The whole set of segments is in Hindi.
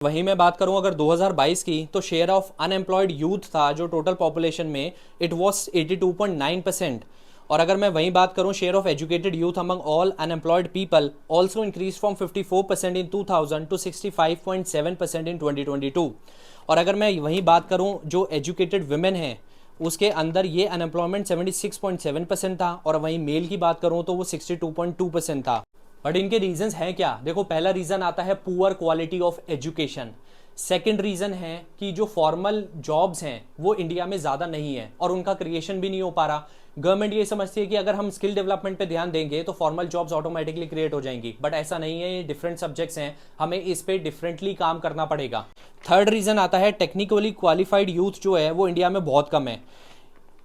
वहीं मैं बात करूं अगर 2022 की, तो शेयर ऑफ अनएम्प्लॉयड यूथ था जो टोटल पॉपुलेशन में, इट वाज 82.9%। और अगर मैं वहीं बात करूं share of educated youth among all unemployed people also increase from 54% in 2000 to 65.7% in 2022। और अगर मैं वहीं बात करूं जो एजुकेटेड वुमेन हैं, उसके अंदर ये अनएम्प्लॉयमेंट 76.7% था, और वहीं मेल की बात करूं तो वो 62.2% था। बट इनके रीजंस हैं क्या? देखो, पहला रीजन आता है poor quality of education. Second reason है कि जो फॉर्मल जॉब्स हैं वो इंडिया में ज़्यादा नहीं है और उनका क्रिएशन भी नहीं हो पा रहा। गवर्नमेंट ये समझती है कि अगर हम स्किल डेवलपमेंट पे ध्यान देंगे तो फॉर्मल जॉब्स ऑटोमेटिकली क्रिएट हो जाएंगी, बट ऐसा नहीं है। ये डिफरेंट सब्जेक्ट्स हैं, हमें इस पे डिफरेंटली काम करना पड़ेगा। थर्ड रीजन आता है टेक्निकली क्वालिफाइड यूथ जो है वो इंडिया में बहुत कम है।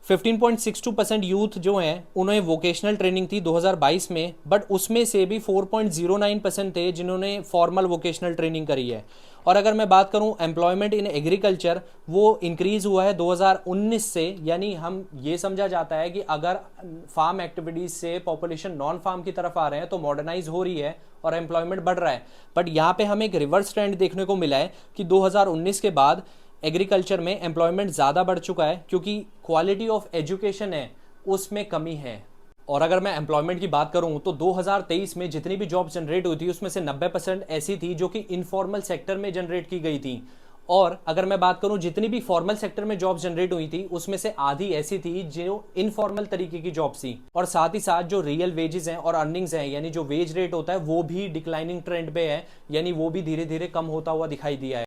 15.62% यूथ जो हैं उन्हें वोकेशनल ट्रेनिंग थी 2022 में, बट उसमें से भी 4.09% थे जिन्होंने फॉर्मल वोकेशनल ट्रेनिंग करी है। और अगर मैं बात करूं एम्प्लॉयमेंट इन एग्रीकल्चर, वो इंक्रीज़ हुआ है 2019 से, यानी हम ये समझा जाता है कि अगर फार्म एक्टिविटीज़ से पॉपुलेशन नॉन फार्म की तरफ आ रहे हैं तो मॉडर्नाइज हो रही है और एम्प्लॉयमेंट बढ़ रहा है। बट यहाँ पे हमें एक रिवर्स ट्रेंड देखने को मिला है कि 2019 के बाद एग्रीकल्चर में एम्प्लॉयमेंट ज़्यादा बढ़ चुका है क्योंकि क्वालिटी ऑफ एजुकेशन है उसमें कमी है। और अगर मैं एम्प्लॉयमेंट की बात करूं तो 2023 में जितनी भी जॉब जनरेट हुई थी उसमें से 90% ऐसी थी जो कि इनफॉर्मल सेक्टर में जनरेट की गई थी। और अगर मैं बात करूं जितनी भी फॉर्मल सेक्टर में जॉब जनरेट हुई थी उसमें से आधी ऐसी थी जो इनफॉर्मल तरीके की जॉब थी। और साथ ही साथ जो रियल वेजेस हैं और अर्निंग्स हैं, यानी जो वेज रेट होता है वो भी डिक्लाइनिंग ट्रेंड पे है, यानी वो भी धीरे धीरे कम होता हुआ दिखाई दिया है।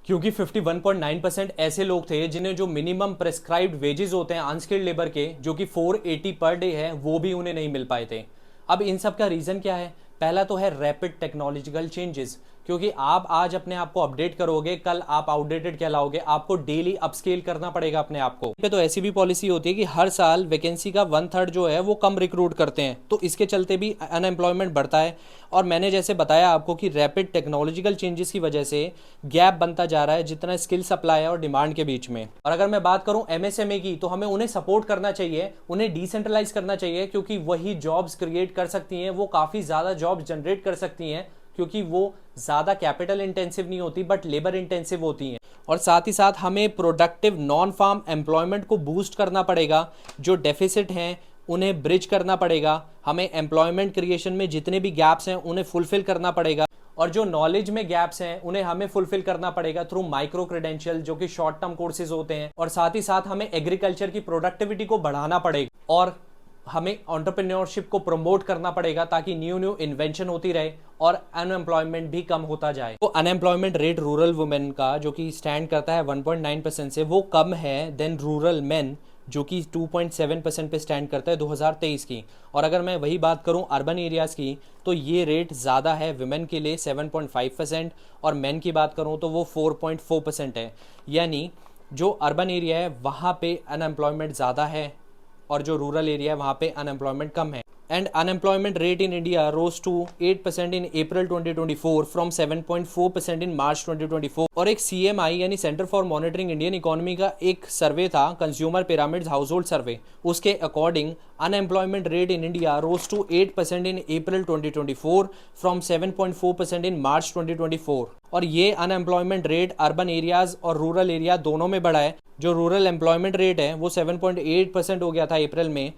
क्योंकि 51.9% ऐसे लोग थे जिन्हें जो मिनिमम प्रेस्क्राइब्ड वेजेस होते हैं अनस्किल्ड लेबर के, जो कि 480 पर डे है, वो भी उन्हें नहीं मिल पाए थे। अब इन सब का रीज़न क्या है? पहला तो है रैपिड टेक्नोलॉजिकल चेंजेस, क्योंकि आप आज अपने आप को अपडेट करोगे, कल आप आउटडेटेड कहलाओगे। आपको डेली अपस्केल करना पड़ेगा अपने आप को। पे तो ऐसी भी पॉलिसी होती है कि हर साल वैकेंसी का 1/3 जो है वो कम रिक्रूट करते हैं, तो इसके चलते भी अनएम्प्लॉयमेंट बढ़ता है। और मैंने जैसे बताया आपको कि रैपिड टेक्नोलॉजिकल चेंजेस की वजह से गैप बनता जा रहा है जितना स्किल सप्लाई और डिमांड के बीच में। और अगर मैं बात करूं एमएसएमई की, तो हमें उन्हें सपोर्ट करना चाहिए, उन्हें डिसेंट्रलाइज करना चाहिए, क्योंकि वही जॉब्स क्रिएट कर सकती हैं, वो काफ़ी ज़्यादा जॉब्स जनरेट कर सकती हैं, क्योंकि वो ज़्यादा कैपिटल इंटेंसिव नहीं होती बट लेबर इंटेंसिव होती हैं। और साथ ही साथ हमें प्रोडक्टिव नॉन फार्म एम्प्लॉयमेंट को बूस्ट करना पड़ेगा। जो डेफिसिट हैं उन्हें ब्रिज करना पड़ेगा। हमें एम्प्लॉयमेंट क्रिएशन में जितने भी गैप्स हैं उन्हें फुलफिल करना पड़ेगा। और जो नॉलेज में गैप्स हैं उन्हें हमें फुलफिल करना पड़ेगा थ्रू माइक्रो क्रेडेंशियल, जो कि शॉर्ट टर्म कोर्सेज होते हैं। और साथ ही साथ हमें एग्रीकल्चर की प्रोडक्टिविटी को बढ़ाना पड़ेगा और हमें एंटरप्रेन्योरशिप को प्रमोट करना पड़ेगा ताकि न्यू न्यू इन्वेंशन होती रहे और अनएम्प्लॉयमेंट भी कम होता जाए। तो अनएम्प्लॉयमेंट रेट रूरल वुमेन का जो कि स्टैंड करता है 1.9% से, वो कम है देन रूरल मेन जो कि 2.7% पे स्टैंड करता है 2023 की। और अगर मैं वही बात करूं अर्बन एरियाज़ की, तो ये रेट ज़्यादा है विमेन के लिए 7.5%, और मेन की बात करूं तो वो 4.4% है। यानी जो अर्बन एरिया है वहाँ पे अनएम्प्लॉयमेंट ज़्यादा है और जो रूरल एरिया है वहाँ पे अनएम्प्लॉयमेंट कम है। And unemployment rate in India rose to 8% in April 2024 from 7.4% in March 2024। और एक CMI यानी centre for monitoring Indian economy का एक सर्वे था, consumer pyramids household survey, उसके according unemployment rate in India rose to 8% in April 2024 from 7.4% in March 2024। और ये अनएम्प्लॉयमेंट रेट अर्बन एरियाज और रूरल एरिया दोनों में बढ़ा है। जो रूरल एम्प्लॉयमेंट रेट है वो 7.8% हो गया था अप्रैल में।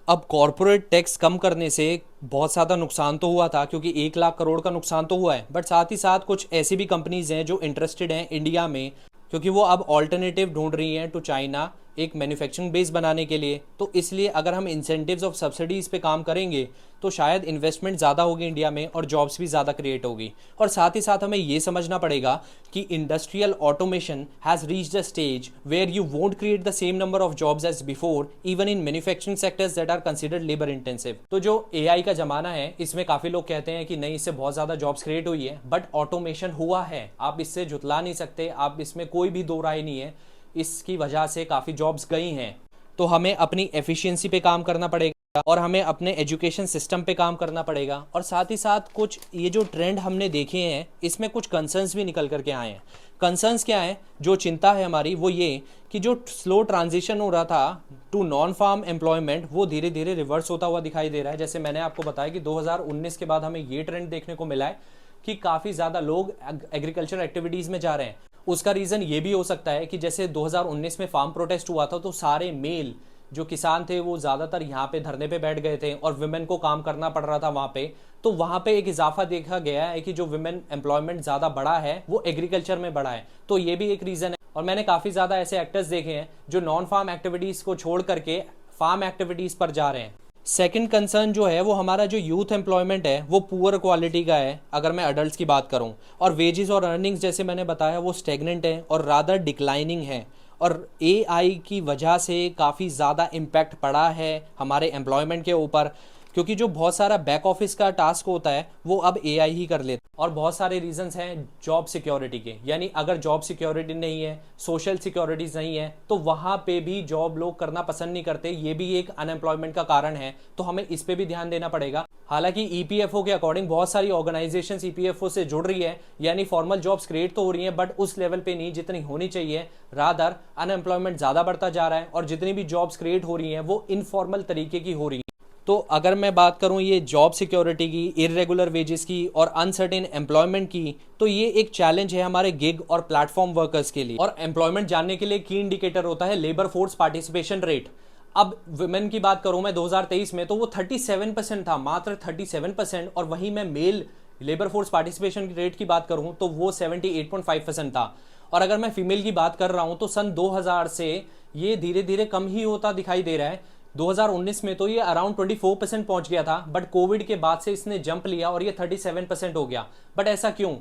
अब कॉरपोरेट टैक्स कम करने से बहुत ज़्यादा नुकसान तो हुआ था, क्योंकि 1 लाख करोड़ का नुकसान तो हुआ है, बट साथ ही साथ कुछ ऐसी भी कंपनीज हैं जो इंटरेस्टेड हैं इंडिया में, क्योंकि वो अब ऑल्टरनेटिव ढूंढ रही हैं टू चाइना एक मैन्युफैक्चरिंग बेस बनाने के लिए। तो इसलिए अगर हम इंसेंटिव्स ऑफ सब्सिडीज़ पे काम करेंगे तो शायद इन्वेस्टमेंट ज़्यादा होगी इंडिया में और जॉब्स भी ज़्यादा क्रिएट होगी। और साथ ही साथ हमें ये समझना पड़ेगा कि industrial automation has reached a stage where you won't create the same number of jobs as before even in manufacturing sectors that are considered labour intensive. तो जो AI का ज़माना है इसमें काफ़ी लोग कहते हैं कि नहीं, इससे बहुत ज़्यादा जॉब्स क्रिएट हुई है, बट ऑटोमेशन हुआ है, आप इससे जुतला नहीं सकते, आप इसमें कोई भी दो राय नहीं है। इसकी वजह से काफ़ी जॉब्स गई हैं। तो हमें अपनी एफिशिएंसी पे काम करना पड़ेगा और हमें अपने एजुकेशन सिस्टम पे काम करना पड़ेगा। और साथ ही साथ कुछ ये जो ट्रेंड हमने देखे हैं इसमें कुछ कंसर्न्स भी निकल करके आए हैं। कंसर्न्स क्या है, जो चिंता है हमारी वो ये कि जो स्लो ट्रांजिशन हो रहा था टू नॉन फार्म एम्प्लॉयमेंट वो धीरे धीरे रिवर्स होता हुआ दिखाई दे रहा है। जैसे मैंने आपको बताया कि 2019 के बाद हमें ये ट्रेंड देखने को मिला है कि काफ़ी ज़्यादा लोग एग्रीकल्चर एक्टिविटीज़ में जा रहे हैं। उसका रीज़न ये भी हो सकता है कि जैसे 2019 में फार्म प्रोटेस्ट हुआ था, तो सारे मेल जो किसान थे वो ज़्यादातर यहाँ पे धरने पे बैठ गए थे और विमेन को काम करना पड़ रहा था वहाँ पे। तो वहाँ पे एक इजाफा देखा गया है कि जो विमेन एम्प्लॉयमेंट ज़्यादा बढ़ा है वो एग्रीकल्चर में बढ़ा है। तो ये भी एक रीज़न है। और मैंने काफ़ी ज़्यादा ऐसे एक्टर्स देखे हैं जो नॉन फार्म एक्टिविटीज़ को छोड़ करके फार्म एक्टिविटीज़ पर जा रहे हैं। सेकंड कंसर्न जो है वो हमारा जो यूथ एम्प्लॉयमेंट है वो पुअर क्वालिटी का है अगर मैं अडल्ट की बात करूं, और वेजेस और अर्निंग्स जैसे मैंने बताया वो स्टेगनेंट है और रादर डिक्लाइनिंग है। और एआई की वजह से काफ़ी ज़्यादा इम्पैक्ट पड़ा है हमारे एम्प्लॉयमेंट के ऊपर, क्योंकि जो बहुत सारा बैक ऑफिस का टास्क होता है वो अब एआई ही कर लेता है। और बहुत सारे रीजंस हैं जॉब सिक्योरिटी के, यानी अगर जॉब सिक्योरिटी नहीं है, सोशल सिक्योरिटीज नहीं है, तो वहाँ पे भी जॉब लोग करना पसंद नहीं करते। ये भी एक अनएम्प्लॉयमेंट का कारण है, तो हमें इस पे भी ध्यान देना पड़ेगा। हालांकि ईपीएफओ के अकॉर्डिंग बहुत सारी ऑर्गेनाइजेशंस ईपीएफओ से जुड़ रही है, यानी फॉर्मल जॉब्स क्रिएट तो हो रही हैं, बट उस लेवल पे नहीं जितनी होनी चाहिए। रादर अनएम्प्लॉयमेंट ज़्यादा बढ़ता जा रहा है और जितनी भी जॉब्स क्रिएट हो रही हैं वो इनफॉर्मल तरीके की हो रही है। तो अगर मैं बात करूं ये जॉब सिक्योरिटी की, इरेगुलर वेजेस की और अनसर्टेन एम्प्लॉयमेंट की, तो ये एक चैलेंज है हमारे गिग और प्लेटफॉर्म वर्कर्स के लिए। और एम्प्लॉयमेंट जानने के लिए की इंडिकेटर होता है लेबर फोर्स पार्टिसिपेशन रेट। अब वुमेन की बात करूं मैं 2023 में, तो वो 37% था, मात्र 37%। और वहीं मैं male labour force participation rate की बात करूं तो वो 78.5% था। और अगर मैं फीमेल की बात कर रहा हूं तो सन 2000 से ये धीरे धीरे कम ही होता दिखाई दे रहा है। 2019 में तो ये अराउंड 24% पहुंच गया था, बट कोविड के बाद से इसने जंप लिया और ये 37% हो गया। बट ऐसा क्यों?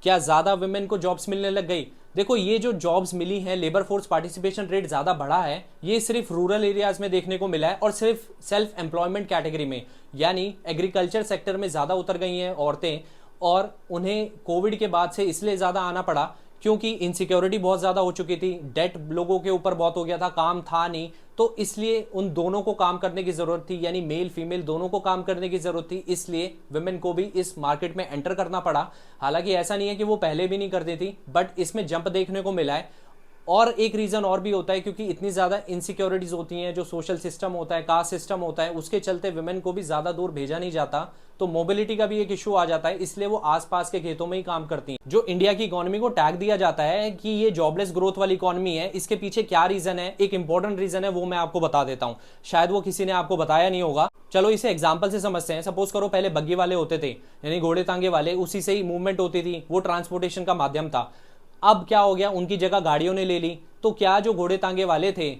क्या ज़्यादा वुमेन को जॉब्स मिलने लग गई? देखो, ये जो जॉब्स मिली हैं, लेबर फोर्स पार्टिसिपेशन रेट ज़्यादा बढ़ा है, ये सिर्फ रूरल एरियाज में देखने को मिला है और सिर्फ सेल्फ एम्प्लॉयमेंट कैटेगरी में, यानी एग्रीकल्चर सेक्टर में ज़्यादा उतर गई हैं औरतें। और उन्हें कोविड के बाद से इसलिए ज़्यादा आना पड़ा क्योंकि इनसिक्योरिटी बहुत ज़्यादा हो चुकी थी, डेट लोगों के ऊपर बहुत हो गया था, काम था नहीं, तो इसलिए उन दोनों को काम करने की ज़रूरत थी, यानी मेल फीमेल दोनों को काम करने की ज़रूरत थी। इसलिए वुमेन को भी इस मार्केट में एंटर करना पड़ा। हालांकि ऐसा नहीं है कि वो पहले भी नहीं करती थी, बट इसमें जंप देखने को मिला है। और एक रीज़न और भी होता है, क्योंकि इतनी ज़्यादा इनसिक्योरिटीज़ होती हैं, जो सोशल सिस्टम होता है, कास्ट सिस्टम होता है, उसके चलते वुमेन को भी ज़्यादा दूर भेजा नहीं जाता, तो मोबिलिटी का भी एक इशू आ जाता है, इसलिए वो आसपास के खेतों में ही काम करती हैं। जो इंडिया की इकोनॉमी को टैग दिया जाता है कि ये जॉबलेस ग्रोथ वाली इकोनॉमी है, इसके पीछे क्या रीज़न है, एक इंपॉर्टेंट रीज़न है, वो मैं आपको बता देता हूँ। शायद वो किसी ने आपको बताया नहीं होगा। चलो इसे एग्जाम्पल से समझते हैं। सपोज करो पहले बग्गी वाले होते थे, यानी घोड़े तांगे वाले, उसी से ही मूवमेंट होती थी, वो ट्रांसपोर्टेशन का माध्यम था। अब क्या हो गया, उनकी जगह गाड़ियों ने ले ली। तो क्या जो घोड़े तांगे वाले थे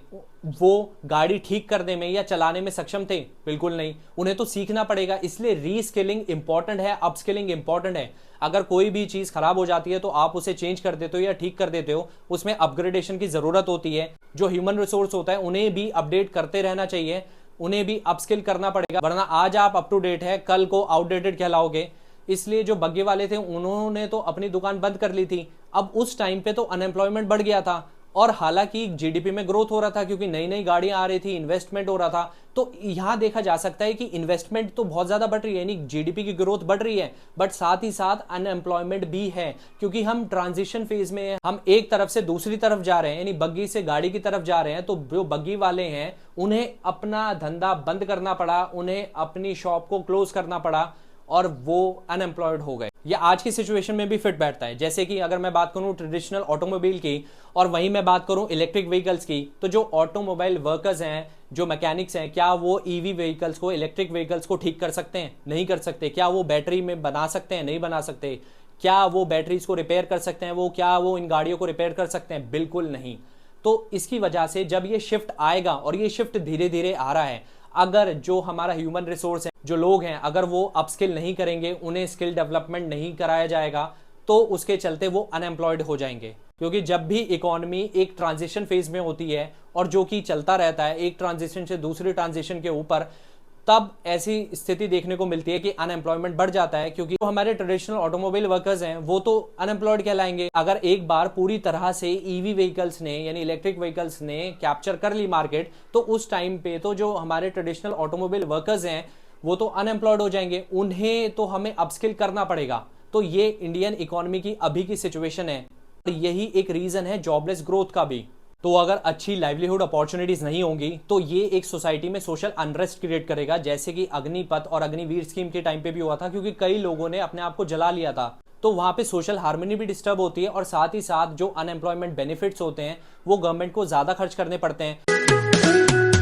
वो गाड़ी ठीक करने में या चलाने में सक्षम थे? बिल्कुल नहीं। उन्हें तो सीखना पड़ेगा, इसलिए रीस्किलिंग इंपॉर्टेंट है, अपस्किलिंग इंपॉर्टेंट है। अगर कोई भी चीज खराब हो जाती है तो आप उसे चेंज कर देते हो या ठीक कर देते हो, उसमें अपग्रेडेशन की जरूरत होती है। जो ह्यूमन रिसोर्स होता है उन्हें भी अपडेट करते रहना चाहिए, उन्हें भी अपस्किल करना पड़ेगा, वरना आज आप अप टू डेट है, कल को आउटडेटेड कहलाओगे। इसलिए जो बग्गे वाले थे उन्होंने तो अपनी दुकान बंद कर ली थी। अब उस टाइम पे तो अनएम्प्लॉयमेंट बढ़ गया था, और हालांकि जीडीपी में ग्रोथ हो रहा था क्योंकि नई नई गाड़ियां आ रही थी, इन्वेस्टमेंट हो रहा था। तो यहां देखा जा सकता है कि इन्वेस्टमेंट तो बहुत ज्यादा बढ़ रही है, यानी जीडीपी की ग्रोथ बढ़ रही है, बट साथ ही साथ अनएम्प्लॉयमेंट भी है, क्योंकि हम ट्रांजिशन फेज में हैं। हम एक तरफ से दूसरी तरफ जा रहे हैं, यानी बग्गी से गाड़ी की तरफ जा रहे हैं। तो जो बग्गी वाले हैं उन्हें अपना धंधा बंद करना पड़ा, उन्हें अपनी शॉप को क्लोज करना पड़ा और वो अनएम्प्लॉयड हो गए। ये आज की सिचुएशन में भी फिट बैठता है। जैसे कि अगर मैं बात करूं ट्रेडिशनल ऑटोमोबाइल की और वहीं मैं बात करूं इलेक्ट्रिक व्हीकल्स की, तो जो ऑटोमोबाइल वर्कर्स हैं, जो मैकेनिक्स हैं, क्या वो ईवी व्हीकल्स को, इलेक्ट्रिक व्हीकल्स को ठीक कर सकते हैं? नहीं कर सकते। क्या वो बैटरी में बना सकते हैं? नहीं बना सकते। क्या वो बैटरीज को रिपेयर कर सकते हैं? क्या वो इन गाड़ियों को रिपेयर कर सकते हैं? बिल्कुल नहीं। तो इसकी वजह से जब ये शिफ्ट आएगा, और ये शिफ्ट धीरे धीरे आ रहा है, अगर जो हमारा ह्यूमन रिसोर्स है, जो लोग हैं, अगर वो अपस्किल नहीं करेंगे, उन्हें स्किल डेवलपमेंट नहीं कराया जाएगा, तो उसके चलते वो अनएम्प्लॉयड हो जाएंगे। क्योंकि जब भी इकोनॉमी एक ट्रांजिशन फेज में होती है, और जो कि चलता रहता है एक ट्रांजिशन से दूसरी ट्रांजिशन के ऊपर, तब ऐसी स्थिति देखने को मिलती है कि अनएम्प्लॉयमेंट बढ़ जाता है। क्योंकि जो हमारे ट्रेडिशनल ऑटोमोबाइल वर्कर्स हैं वो तो अनएम्प्लॉयड कहलाएंगे। अगर एक बार पूरी तरह से ईवी व्हीकल्स ने, यानी इलेक्ट्रिक व्हीकल्स ने कैप्चर कर ली मार्केट, तो उस टाइम पे तो जो हमारे ट्रेडिशनल ऑटोमोबाइल वर्कर्स हैं वो तो अनएम्प्लॉयड हो जाएंगे, उन्हें तो हमें अपस्किल करना पड़ेगा। तो ये इंडियन इकोनॉमी की अभी की सिचुएशन है, यही एक रीजन है जॉबलेस ग्रोथ का भी। तो अगर अच्छी लाइवलीहुड अपॉर्चुनिटीज नहीं होंगी तो ये एक सोसाइटी में सोशल अनरेस्ट क्रिएट करेगा, जैसे कि अग्निपथ और अग्निवीर स्कीम के टाइम पे भी हुआ था, क्योंकि कई लोगों ने अपने आप को जला लिया था। तो वहां पे सोशल हार्मनी भी डिस्टर्ब होती है और साथ ही साथ जो अनएम्प्लॉयमेंट बेनिफिट्स होते हैं वो गवर्नमेंट को ज्यादा खर्च करने पड़ते हैं।